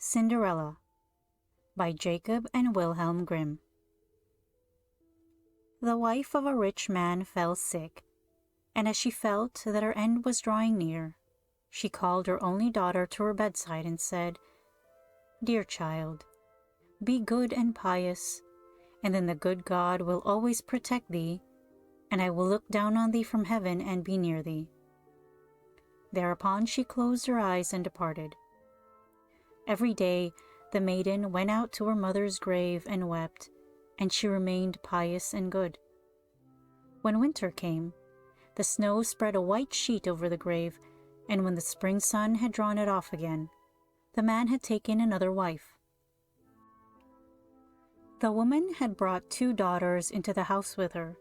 Cinderella by Jacob and Wilhelm Grimm. The wife of a rich man fell sick, and as she felt that her end was drawing near, she called her only daughter to her bedside and said, "Dear child, be good and pious, and then the good God will always protect thee, and I will look down on thee from heaven and be near thee." Thereupon she closed her eyes and departed. Every day the maiden went out to her mother's grave and wept, and she remained pious and good. When winter came, the snow spread a white sheet over the grave, and when the spring sun had drawn it off again, the man had taken another wife. The woman had brought 2 daughters into the house with her,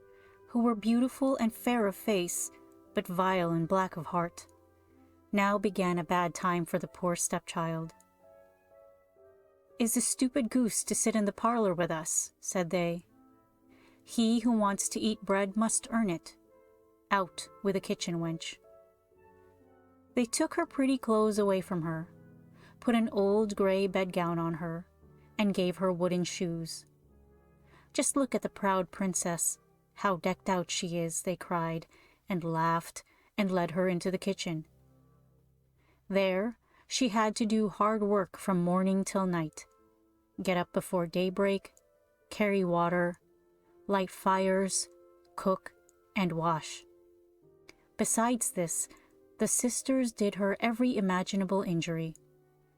who were beautiful and fair of face, but vile and black of heart. Now began a bad time for the poor stepchild. "Is the stupid goose to sit in the parlor with us?" said they. "He who wants to eat bread must earn it. Out with a kitchen wench." They took her pretty clothes away from her, put an old gray bedgown on her, and gave her wooden shoes. "Just look at the proud princess, how decked out she is," they cried, and laughed, and led her into the kitchen. There she had to do hard work from morning till night, get up before daybreak, carry water, light fires, cook, and wash. Besides this, the sisters did her every imaginable injury.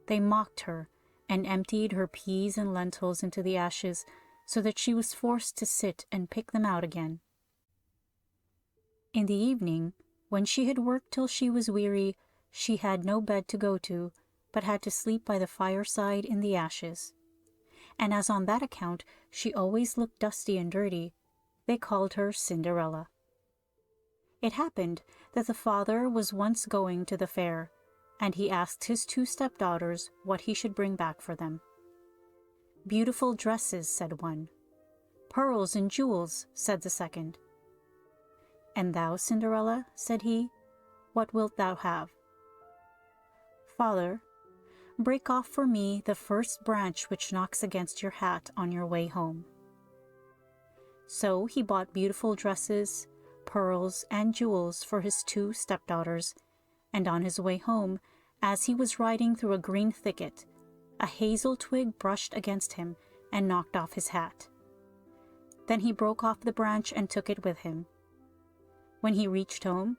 They mocked her and emptied her peas and lentils into the ashes, so that she was forced to sit and pick them out again. In the evening, when she had worked till she was weary, she had no bed to go to, but had to sleep by the fireside in the ashes. And as on that account she always looked dusty and dirty, they called her Cinderella. It happened that the father was once going to the fair, and he asked his 2 stepdaughters what he should bring back for them. "Beautiful dresses," said one. "Pearls and jewels," said the second. "And thou, Cinderella," said he, "what wilt thou have?" "Father, break off for me the first branch which knocks against your hat on your way home." So he bought beautiful dresses, pearls, and jewels for his 2 stepdaughters, and on his way home, as he was riding through a green thicket, a hazel twig brushed against him and knocked off his hat. Then he broke off the branch and took it with him. When he reached home,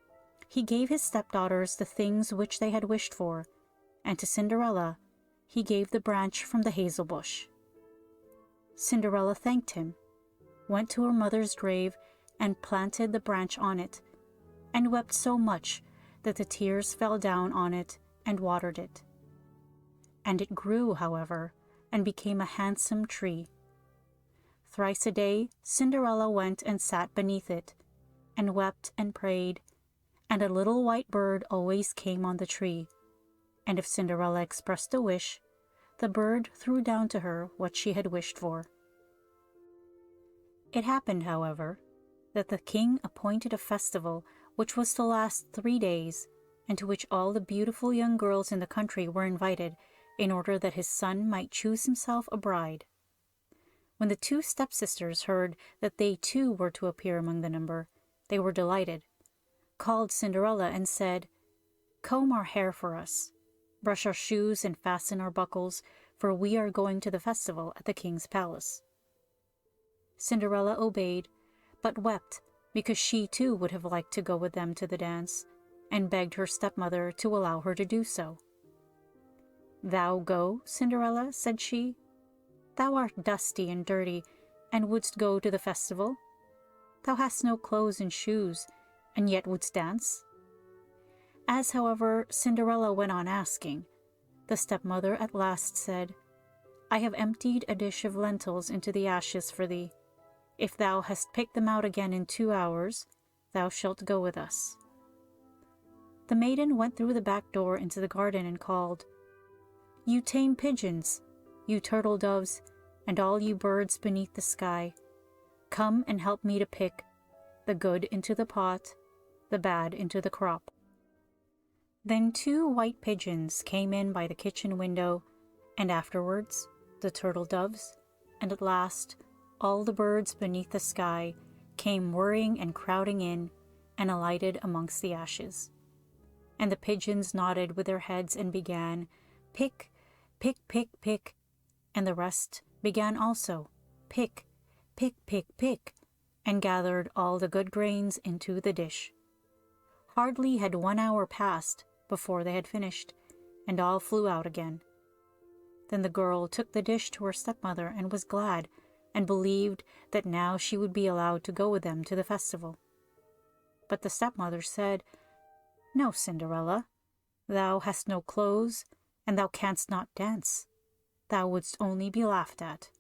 he gave his stepdaughters the things which they had wished for, and to Cinderella he gave the branch from the hazel bush. Cinderella thanked him, went to her mother's grave, and planted the branch on it, and wept so much that the tears fell down on it and watered it. And it grew, however, and became a handsome tree. Thrice a day Cinderella went and sat beneath it, and wept and prayed, and a little white bird always came on the tree, and if Cinderella expressed a wish, the bird threw down to her what she had wished for. It happened, however, that the king appointed a festival which was to last 3 days, and to which all the beautiful young girls in the country were invited, in order that his son might choose himself a bride. When the 2 stepsisters heard that they too were to appear among the number, they were delighted, called Cinderella and said, "Comb our hair for us, brush our shoes and fasten our buckles, for we are going to the festival at the king's palace." Cinderella obeyed, but wept because she too would have liked to go with them to the dance, and begged her stepmother to allow her to do so. "Thou go, Cinderella?" said she. "Thou art dusty and dirty, and wouldst go to the festival? Thou hast no clothes and shoes, and yet wouldst dance?" As, however, Cinderella went on asking, the stepmother at last said, "I have emptied a dish of lentils into the ashes for thee. If thou hast picked them out again in 2 hours, thou shalt go with us." The maiden went through the back door into the garden and called, "You tame pigeons, you turtle doves, and all you birds beneath the sky, come and help me to pick the good into the pot, the bad into the crop." Then 2 white pigeons came in by the kitchen window and afterwards the turtle doves, and at last all the birds beneath the sky came whirring and crowding in and alighted amongst the ashes. And the pigeons nodded with their heads and began, pick, pick, pick, pick, and the rest began also, pick, pick, pick, pick, and gathered all the good grains into the dish. Hardly had 1 hour passed before they had finished, and all flew out again. Then the girl took the dish to her stepmother and was glad, and believed that now she would be allowed to go with them to the festival. But the stepmother said, "No, Cinderella, thou hast no clothes, and thou canst not dance. Thou wouldst only be laughed at."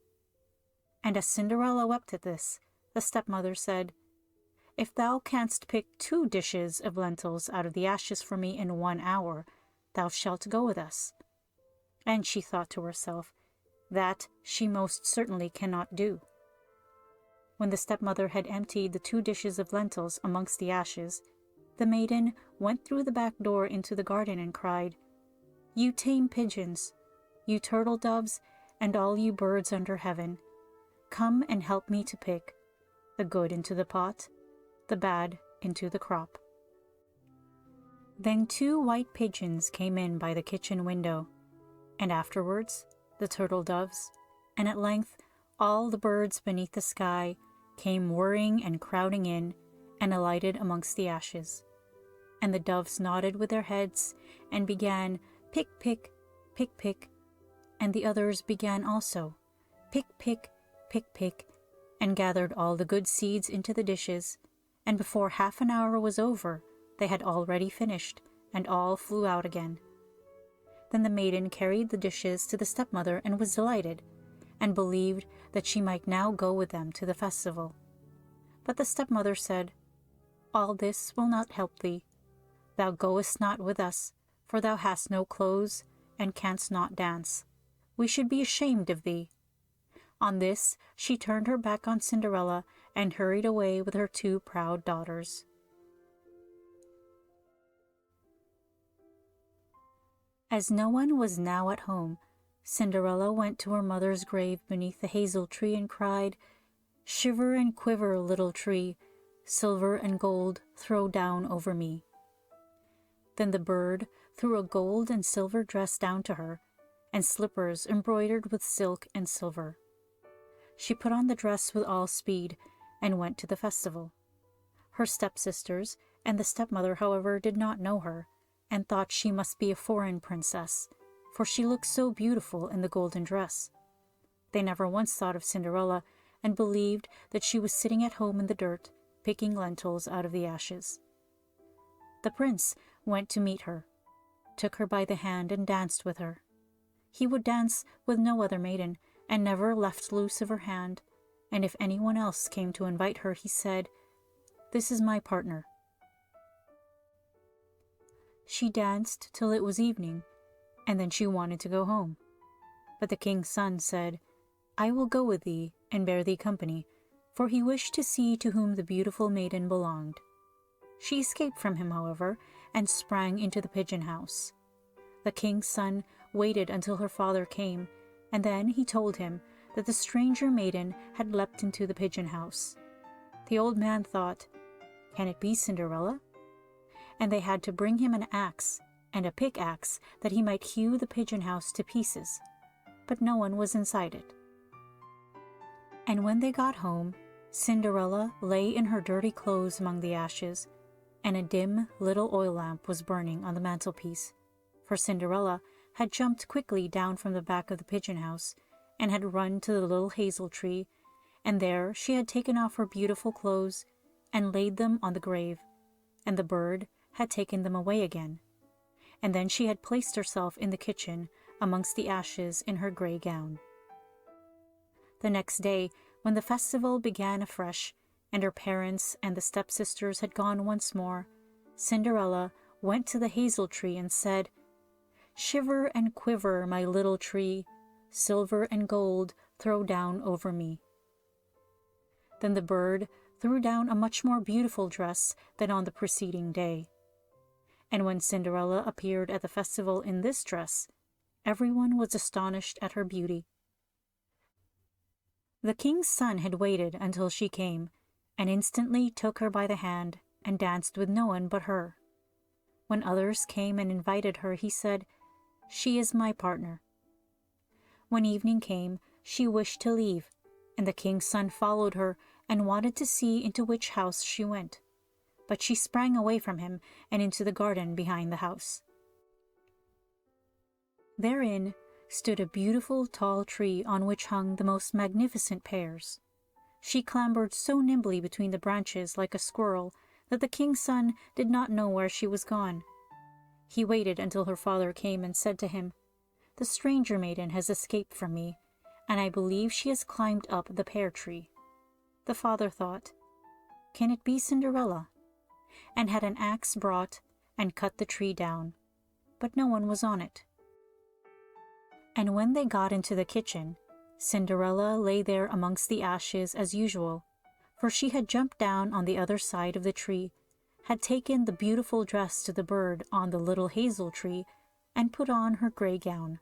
And as Cinderella wept at this, the stepmother said, "If thou canst pick 2 dishes of lentils out of the ashes for me in 1 hour, thou shalt go with us." And she thought to herself, that she most certainly cannot do. When the stepmother had emptied the 2 dishes of lentils amongst the ashes, the maiden went through the back door into the garden and cried, "You tame pigeons, you turtle doves, and all you birds under heaven, come and help me to pick the good into the pot, the bad into the crop." Then 2 white pigeons came in by the kitchen window, and afterwards the turtle doves, and at length all the birds beneath the sky came whirring and crowding in and alighted amongst the ashes. And the doves nodded with their heads and began, pick, pick, pick, pick, and the others began also, pick, pick, pick, pick, and gathered all the good seeds into the dishes, and before half an hour was over, they had already finished, and all flew out again. Then the maiden carried the dishes to the stepmother and was delighted, and believed that she might now go with them to the festival. But the stepmother said, "All this will not help thee. Thou goest not with us, for thou hast no clothes, and canst not dance. We should be ashamed of thee." On this she turned her back on Cinderella and hurried away with her 2 proud daughters. As no one was now at home, Cinderella went to her mother's grave beneath the hazel tree and cried, "Shiver and quiver, little tree, silver and gold throw down over me." Then the bird threw a gold and silver dress down to her, and slippers embroidered with silk and silver. She put on the dress with all speed, and went to the festival. Her stepsisters and the stepmother, however, did not know her, and thought she must be a foreign princess, for she looked so beautiful in the golden dress. They never once thought of Cinderella, and believed that she was sitting at home in the dirt, picking lentils out of the ashes. The prince went to meet her, took her by the hand, and danced with her. He would dance with no other maiden, and never left loose of her hand, and if anyone else came to invite her, he said, "This is my partner." She danced till it was evening, and then she wanted to go home. But the king's son said, "I will go with thee and bear thee company," for he wished to see to whom the beautiful maiden belonged. She escaped from him, however, and sprang into the pigeon house. The king's son waited until her father came, and then he told him that the stranger maiden had leapt into the pigeon house. The old man thought, "Can it be Cinderella?" And they had to bring him an axe and a pickaxe that he might hew the pigeon house to pieces, but no one was inside it. And when they got home, Cinderella lay in her dirty clothes among the ashes, and a dim little oil lamp was burning on the mantelpiece, for Cinderella had jumped quickly down from the back of the pigeon house and had run to the little hazel tree, and there she had taken off her beautiful clothes and laid them on the grave, and the bird had taken them away again, and then she had placed herself in the kitchen amongst the ashes in her grey gown. The next day, when the festival began afresh, and her parents and the stepsisters had gone once more, Cinderella went to the hazel tree and said, "Shiver and quiver, my little tree, silver and gold throw down over me." Then the bird threw down a much more beautiful dress than on the preceding day. And when Cinderella appeared at the festival in this dress, Everyone was astonished at her beauty. The king's son had waited until she came, and instantly took her by the hand and danced with no one but her. When others came and invited her, he said, "She is my partner." When evening came, she wished to leave, and the king's son followed her and wanted to see into which house she went. But she sprang away from him and into the garden behind the house. Therein stood a beautiful tall tree on which hung the most magnificent pears. She clambered so nimbly between the branches like a squirrel that the king's son did not know where she was gone. He waited until her father came and said to him, "The stranger maiden has escaped from me, and I believe she has climbed up the pear tree." The father thought, "Can it be Cinderella?" and had an axe brought and cut the tree down, but no one was on it. And when they got into the kitchen, Cinderella lay there amongst the ashes as usual, for she had jumped down on the other side of the tree, had taken the beautiful dress to the bird on the little hazel tree, and put on her grey gown.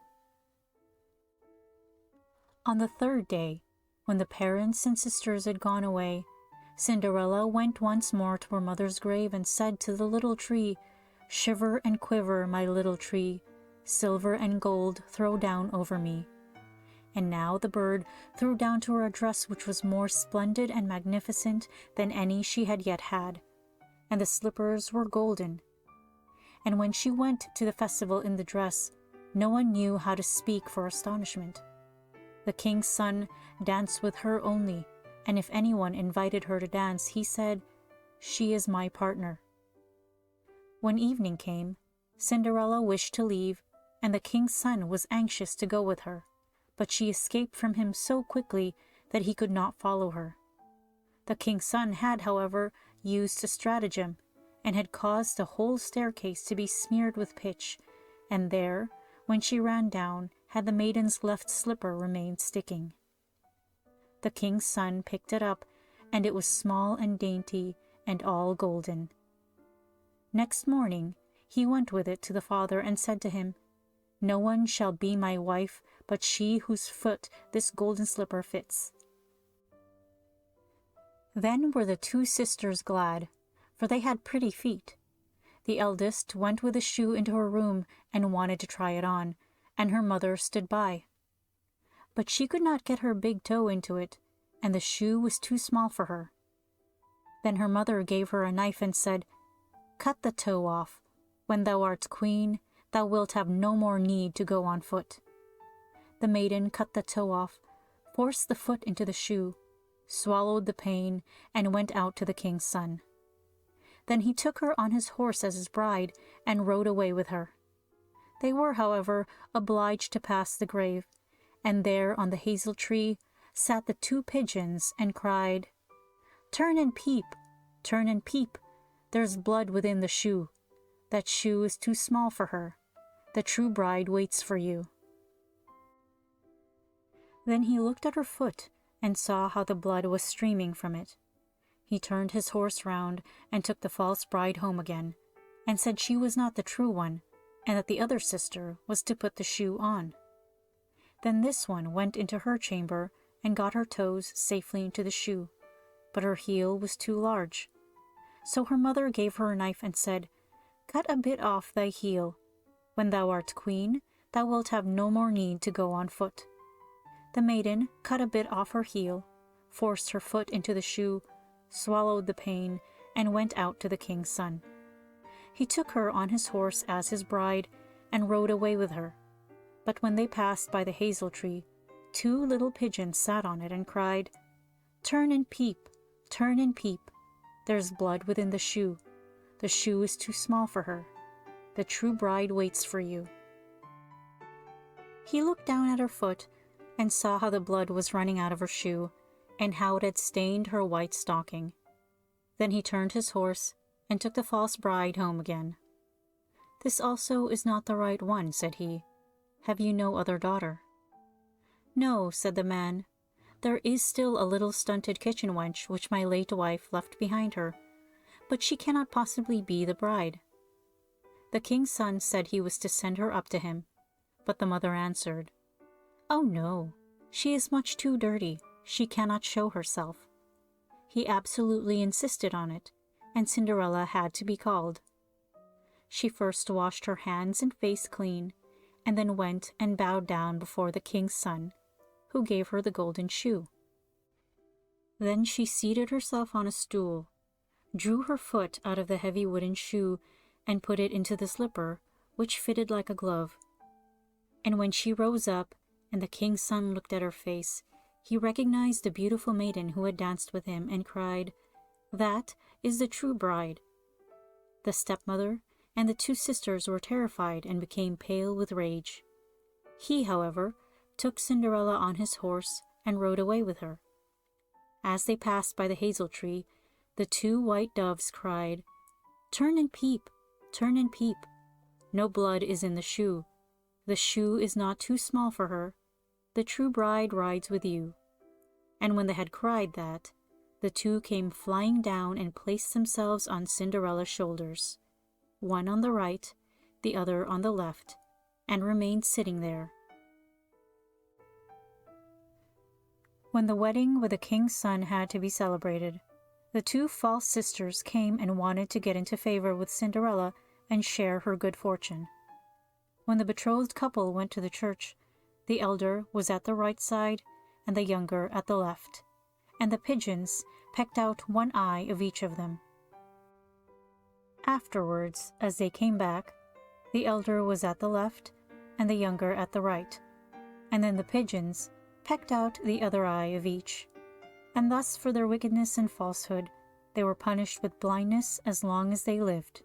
On the third day, when the parents and sisters had gone away, Cinderella went once more to her mother's grave and said to the little tree, "Shiver and quiver, my little tree, silver and gold throw down over me." And now the bird threw down to her a dress which was more splendid and magnificent than any she had yet had, and the slippers were golden. And when she went to the festival in the dress, no one knew how to speak for astonishment. The king's son danced with her only, and if anyone invited her to dance, he said, "She is my partner." When evening came, Cinderella wished to leave, and the king's son was anxious to go with her, but she escaped from him so quickly that he could not follow her. The king's son had, however, used a stratagem, and had caused the whole staircase to be smeared with pitch, and there, when she ran down, had the maiden's left slipper remained sticking. The king's son picked it up, and it was small and dainty, and all golden. Next morning he went with it to the father and said to him, "No one shall be my wife but she whose foot this golden slipper fits." Then were the two sisters glad, for they had pretty feet. The eldest went with the shoe into her room and wanted to try it on, and her mother stood by. But she could not get her big toe into it, and the shoe was too small for her. Then her mother gave her a knife and said, "Cut the toe off. When thou art queen, thou wilt have no more need to go on foot." The maiden cut the toe off, forced the foot into the shoe, swallowed the pain, and went out to the king's son. Then he took her on his horse as his bride, and rode away with her. They were, however, obliged to pass the grave, and there on the hazel tree sat the two pigeons and cried, "Turn and peep, turn and peep, there's blood within the shoe. That shoe is too small for her. The true bride waits for you." Then he looked at her foot and saw how the blood was streaming from it. He turned his horse round and took the false bride home again, and said she was not the true one, and that the other sister was to put the shoe on. Then this one went into her chamber and got her toes safely into the shoe, but her heel was too large. So her mother gave her a knife and said, "Cut a bit off thy heel. When thou art queen, thou wilt have no more need to go on foot." The maiden cut a bit off her heel, forced her foot into the shoe, swallowed the pain, and went out to the king's son. He took her on his horse as his bride, and rode away with her. But when they passed by the hazel tree, two little pigeons sat on it and cried, "Turn and peep, turn and peep, there's blood within the shoe. The shoe is too small for her. The true bride waits for you." He looked down at her foot and saw how the blood was running out of her shoe, and how it had stained her white stocking. Then he turned his horse and took the false bride home again. "This also is not the right one," said he. "Have you no other daughter?" "No," said the man. "There is still a little stunted kitchen wench which my late wife left behind her, but she cannot possibly be the bride." The king's son said he was to send her up to him, But the mother answered, "Oh no, she is much too dirty. She cannot show herself." He absolutely insisted on it, and Cinderella had to be called. She first washed her hands and face clean, and then went and bowed down before the king's son, who gave her the golden shoe. Then she seated herself on a stool, drew her foot out of the heavy wooden shoe, and put it into the slipper, which fitted like a glove. And when she rose up, and the king's son looked at her face, he recognized the beautiful maiden who had danced with him, and cried, "That is the true bride." The stepmother and the two sisters were terrified and became pale with rage. He, however, took Cinderella on his horse and rode away with her. As they passed by the hazel tree, the two white doves cried, "Turn and peep, turn and peep. No blood is in the shoe. The shoe is not too small for her. The true bride rides with you." And when they had cried that, the two came flying down and placed themselves on Cinderella's shoulders, one on the right, the other on the left, and remained sitting there. When the wedding with the king's son had to be celebrated, the two false sisters came and wanted to get into favor with Cinderella and share her good fortune. When the betrothed couple went to the church, the elder was at the right side and the younger at the left, and the pigeons pecked out one eye of each of them. Afterwards, as they came back, the elder was at the left and the younger at the right, and then the pigeons pecked out the other eye of each. And thus for their wickedness and falsehood they were punished with blindness as long as they lived.